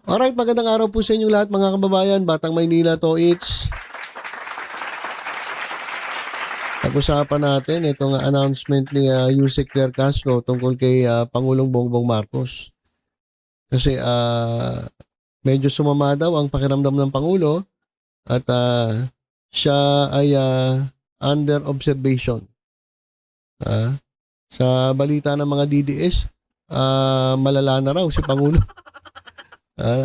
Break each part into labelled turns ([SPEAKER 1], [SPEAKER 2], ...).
[SPEAKER 1] Alright, magandang araw po sa inyong lahat mga kababayan, Batang Maynila to it's. Pag-usapan natin itong announcement ni Yusek Claire Castro tungkol kay Pangulong Bongbong Marcos. Kasi medyo sumama daw ang pakiramdam ng Pangulo at siya ay under observation. Sa balita ng mga DDS, malala na raw si Pangulo.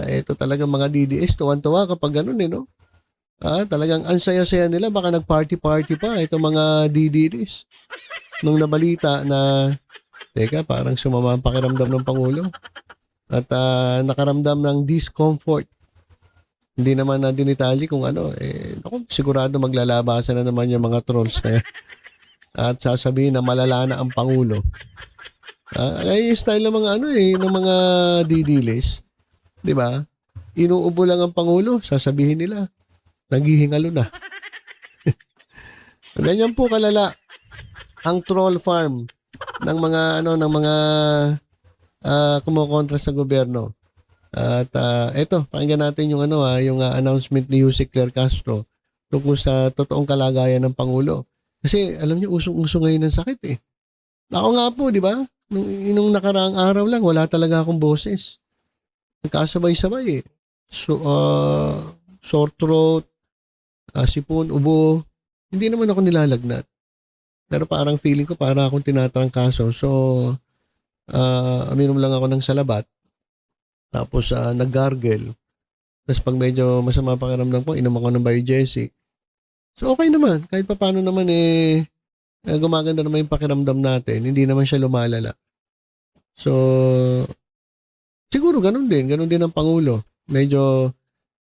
[SPEAKER 1] Ito talagang mga DDS, tuwan-tuwa kapag ganun no? Talagang ang saya-saya nila, baka nag-party-party pa itong mga DDS. Nung nabalita na, teka, parang sumama ang pakiramdam ng Pangulo. At nakaramdam ng discomfort. Hindi naman na dinitalye kung ano. Sigurado maglalabasan na naman yung mga trolls na yan. At sasabihin na malala na ang Pangulo. Ay style ng mga ng mga DDS. 'Di ba? Inuubo lang ang Pangulo, sasabihin nila, naghihingalo na. Ganyan po kalala ang troll farm ng mga kumukontra sa gobyerno. At eto, pakinggan natin yung yung announcement ni Yusek Claire Castro tungkol sa totoong kalagayan ng Pangulo. Kasi alam niyo, usong-uso ngayon ng sakit eh. Ako nga po, 'di ba? Nung nakaraang araw lang, wala talaga akong boses. Nagkasabay-sabay eh. So, sore throat, sipon, ubo. Hindi naman ako nilalagnat. Pero parang feeling ko para akong tinatrangkaso. So, uminom lang ako ng salabat. Tapos, nag-gargle. Tapos pag medyo masama pakiramdam ko, inom ako ng Biogesic. So, okay naman. Kahit paano naman gumaganda naman yung pakiramdam natin. Hindi naman siya lumalala. So, siguro ganun din ang Pangulo. Medyo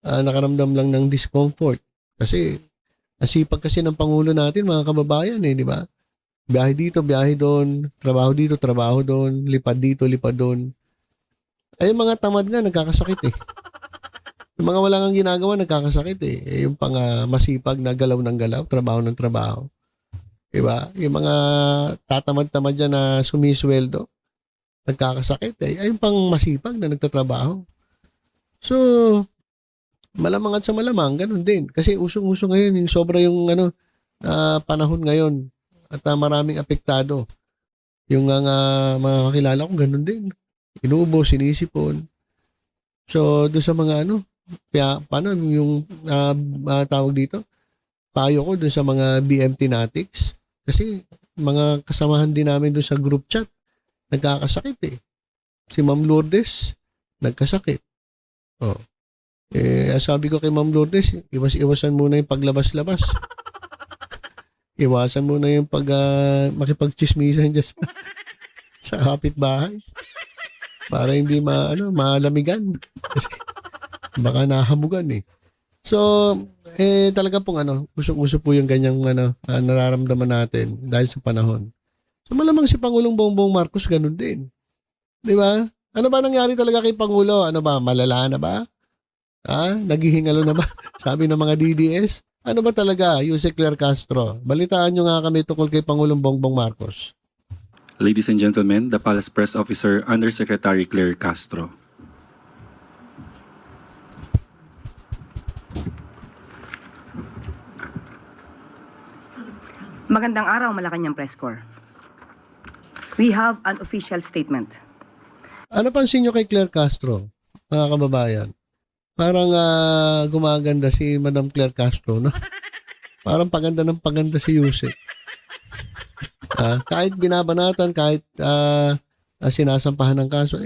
[SPEAKER 1] nakaramdam lang ng discomfort. Kasi asipag kasi ng Pangulo natin, mga kababayan di ba? Biyahe dito, biyahe doon, trabaho dito, trabaho doon, lipad dito, lipad doon. Ay yung mga tamad nga nagkakasakit eh. Yung mga wala kang ginagawa nagkakasakit eh. Yung pang masipag na galaw ng galaw, trabaho ng trabaho. Diba? Yung mga tatamad-tamad dyan na sumisweldo, nagkakasakit eh. Ay yung pang masipag na nagtatrabaho. So, malamang at sa malamang, ganun din. Kasi usong-uso ngayon, yung sobra yung panahon ngayon at maraming apektado. Yung mga kakilala ko, ganun din. Inuubo, sinisipon. So, doon sa mga paano yung tawag dito? Payo ko doon sa mga BMT Natics. Kasi mga kasamahan din namin doon sa group chat, nagkakasakit eh. Si Ma'am Lourdes, nagkasakit. Sabi ko kay Ma'am Lourdes, iwasan muna yung paglabas-labas. Iwasan muna yung makipagchismisan dyan sa kapitbahay. Para hindi malamigan. Kasi baka nahamugan eh. So, talaga pong usok-usok po yung ganyang nararamdaman natin dahil sa panahon. So, malamang si Pangulong Bongbong Marcos ganun din. Di ba? Ano ba nangyari talaga kay Pangulo? Ano ba? Malala na ba? Naghihingalo na ba? Sabi ng mga DDS. Ano ba talaga, Yusek Claire Castro? Balitaan nyo nga kami tungkol kay Pangulong Bongbong Marcos.
[SPEAKER 2] Ladies and gentlemen, the Palace Press Officer Undersecretary Claire Castro.
[SPEAKER 3] Magandang araw, Malacanang Press Corps. We have an official statement.
[SPEAKER 1] Ano pansin nyo kay Claire Castro, mga kababayan? Parang gumaganda si Madam Claire Castro, no? Parang paganda ng paganda si Yusek. Kahit binabanatan, kahit sinasampahan ng kaso,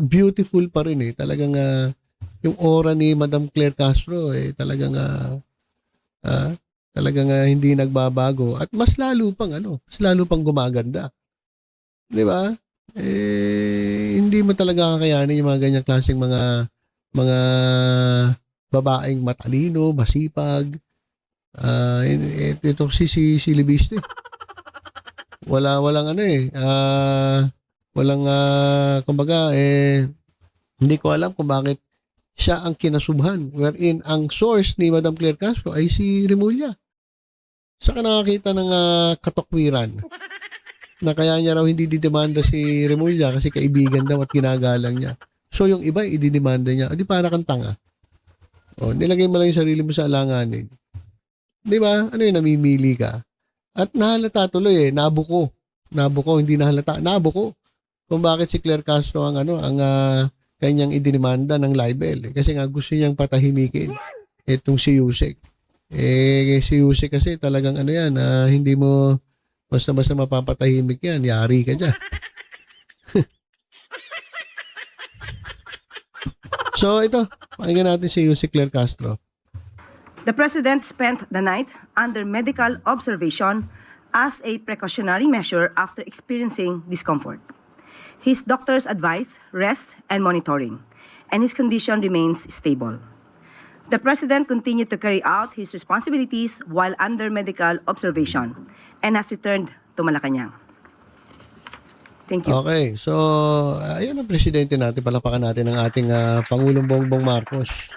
[SPEAKER 1] beautiful pa rin eh. Talagang yung aura ni Madam Claire Castro, talagang hindi nagbabago. At mas lalo pang gumaganda. Di ba? Hindi mo talaga kakayanin yung mga ganyang klaseng mga babaeng matalino, masipag. Ito si Libiste. Walang kumbaga hindi ko alam kung bakit siya ang kinasubhan, wherein ang source ni Madam Claire Castro ay si Remulla. Saka nakakita ng katokwiran na kaya niya raw hindi didemanda si Remulla kasi kaibigan daw at ginagalang niya. So yung iba, idinimanda niya. Di para kang tanga. O, nilagay mo lang yung sarili mo sa alanganin. Di ba? Ano yun, namimili ka. At nahalata tuloy nabuko. Nabuko, hindi nahalata. Nabuko. Kung bakit si Claire Castro ang kanyang idinimanda ng libel. Kasi nga gusto niyang patahimikin itong si Yusek. Si Yusek kasi talagang hindi mo basta-basta mapapatahimik yan. Yari ka dyan. So ito, pakinggan natin si Yusek Claire Castro.
[SPEAKER 3] The President spent the night under medical observation as a precautionary measure after experiencing discomfort. His doctors advised rest and monitoring, and his condition remains stable. The President continued to carry out his responsibilities while under medical observation and has returned to Malacanang. Thank you.
[SPEAKER 1] Okay, so ayan ang presidente natin, palapakan natin ang ating Pangulong Bongbong Marcos.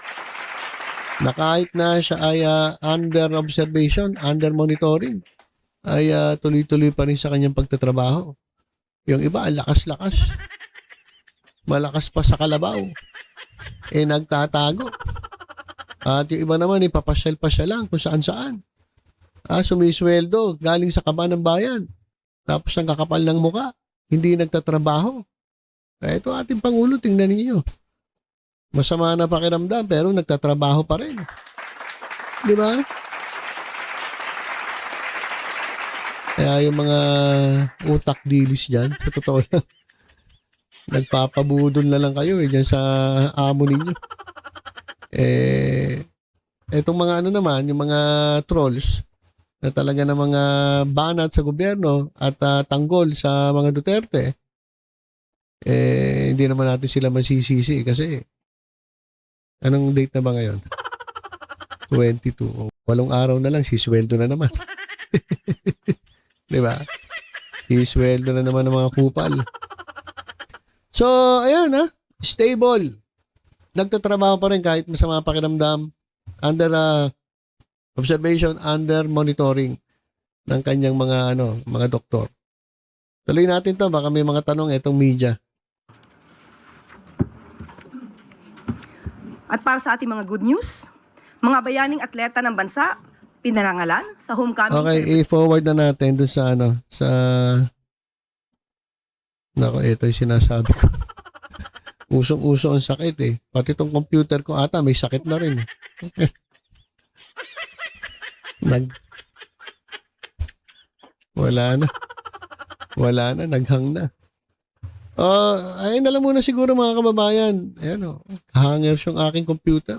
[SPEAKER 1] Na kahit na siya ay under observation, under monitoring, ay tuloy-tuloy pa rin sa kanyang pagtatrabaho. Yung iba, lakas-lakas. Malakas pa sa kalabaw. Nagtatago. At yung iba naman, ipapasyal pa siya lang kung saan-saan. Sumisweldo, galing sa kaba ng bayan. Tapos ang kakapal ng muka. Hindi nagtatrabaho. Ito ating Pangulo, tingnan ninyo. Masama na pakiramdam pero nagtatrabaho pa rin. Di ba? Kaya yung mga utak dilis dyan, sa totoo lang, nagpapabudol na lang kayo dyan sa amo ninyo. Etong mga naman, yung mga trolls, na talaga ng mga banat sa gobyerno at tanggol sa mga Duterte, hindi naman natin sila masisisi kasi anong date na ba ngayon? 22. 8 araw na lang, sisweldo na naman. Diba? Sisweldo na naman ng mga kupal. So, ayan stable. Nagtatrabaho pa rin kahit masama pakiramdam under observation, under monitoring ng kanyang mga doktor. Tuloy natin to, baka may mga tanong itong media.
[SPEAKER 3] At para sa ating mga good news, mga bayaning atleta ng bansa, pinarangalan sa homecoming.
[SPEAKER 1] Okay, i-forward na natin dun sa Nako, ito yung sinasabi ko. Usong-uso ang sakit Pati tong computer ko ata may sakit na rin. Wala na, naghang na. Ayun na lang muna siguro mga kababayan. Ayan hangers yung aking computer.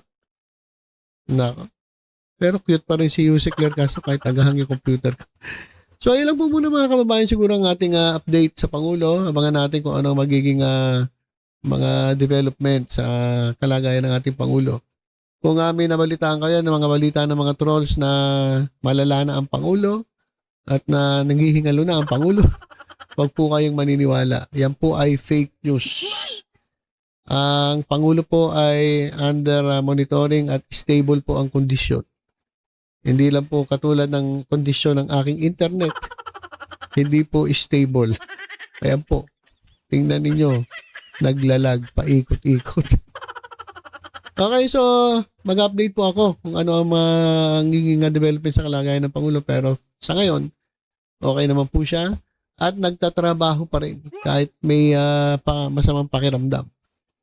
[SPEAKER 1] Nako. Pero cute pa rin si Yusek Claire Castro kahit naghang yung computer ko. So ayun lang po muna mga kababayan siguro ang ating update sa Pangulo. Abangan natin kung ano magiging mga development sa kalagayan ng ating Pangulo. Kung may nabalitaan kayo ng mga balita ng mga trolls na malala na ang Pangulo at na nanghihingalo na ang Pangulo, huwag po kayong maniniwala. Yan po ay fake news. Ang Pangulo po ay under monitoring at stable po ang kondisyon. Hindi lang po katulad ng kondisyon ng aking internet. Hindi po stable. Ayan po. Tingnan ninyo. Naglalag, paikot-ikot. Okay, so mag-update po ako kung ano ang magiging development sa kalagayan ng Pangulo. Pero sa ngayon, okay naman po siya at nagtatrabaho pa rin kahit may masamang pakiramdam.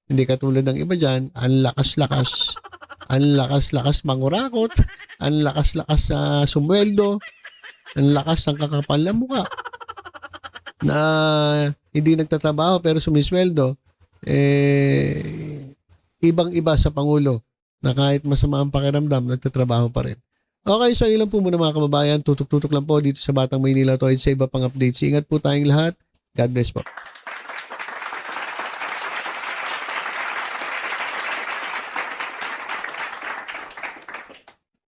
[SPEAKER 1] Hindi katulad ng iba dyan, ang lakas-lakas mangurakot, ang lakas-lakas sumweldo, ang lakas ng kakapal na mukha na hindi nagtatrabaho pero sumisweldo. Ibang-iba sa Pangulo na kahit masama ang pakiramdam, nagtatrabaho pa rin. Okay, so ilan po muna mga kababayan. Tutok-tutok lang po dito sa Batang Maynila to sa iba pang updates. Ingat po tayong lahat. God bless po.